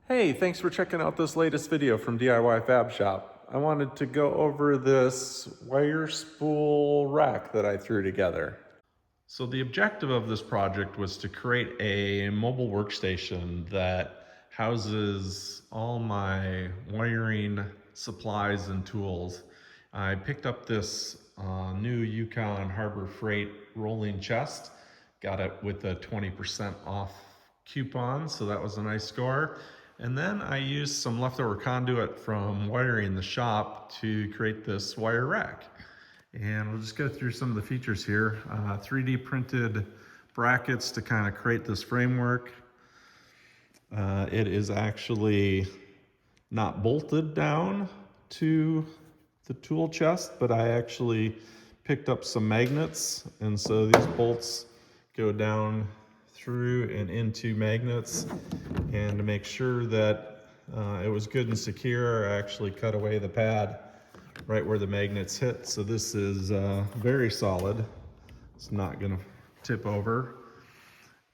Hey, thanks for checking out this latest video from DIY Fab Shop. I wanted to go over this wire spool rack that I threw together. So the objective of this project was to create a mobile workstation that houses all my wiring supplies and tools. I picked up this new Yukon Harbor Freight rolling chest, got it with a 20% off coupon, so that was a nice score. And then I used some leftover conduit from wiring the shop to create this wire rack. And we'll just go through some of the features here. 3D printed brackets to kind of create this framework. It is actually not bolted down to the tool chest, but I actually picked up some magnets. And so these bolts go down through and into magnets. And to make sure that it was good and secure, I actually cut away the pad right where the magnets hit. So this is very solid. It's not gonna tip over.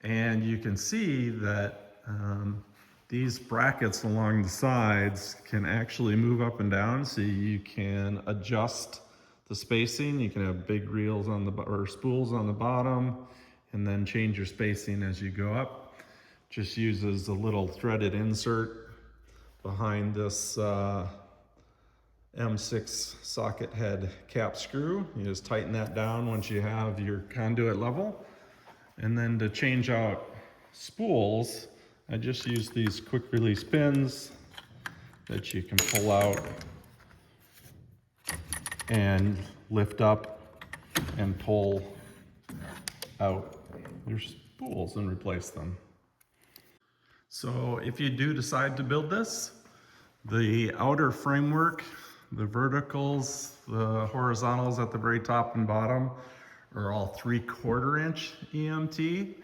And you can see that these brackets along the sides can actually move up and down, so you can adjust the spacing. You can have big reels on the, or spools on the bottom, and then change your spacing as you go up. Just uses a little threaded insert behind this M6 socket head cap screw. You just tighten that down once you have your conduit level. And then to change out spools, I just use these quick release pins that you can pull out and lift up and pull out your spools and replace them. So if you do decide to build this, the outer framework, the verticals, the horizontals at the very top and bottom are all 3/4 inch EMT.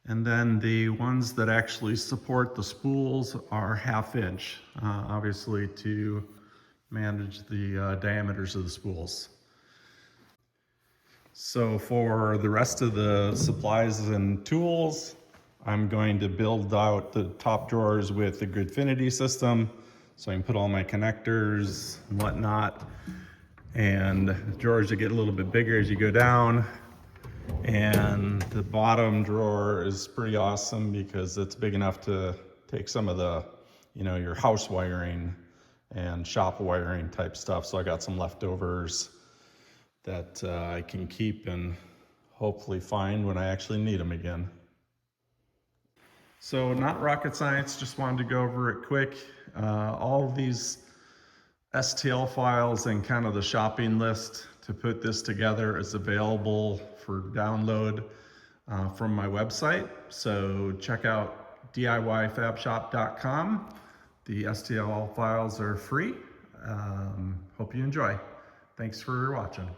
And then the ones that actually support the spools are 1/2 inch, obviously to manage the diameters of the spools. So for the rest of the supplies and tools, I'm going to build out the top drawers with the Gridfinity system, so I can put all my connectors and whatnot. And the drawers will get a little bit bigger as you go down. And the bottom drawer is pretty awesome because it's big enough to take some of the, your house wiring and shop wiring type stuff. So I got some leftovers that I can keep and hopefully find when I actually need them again. So not rocket science, just wanted to go over it quick. All of these STL files and kind of the shopping list to put this together is available for download from my website. So check out DIYFabShop.com. The STL files are free. Hope you enjoy. Thanks for watching.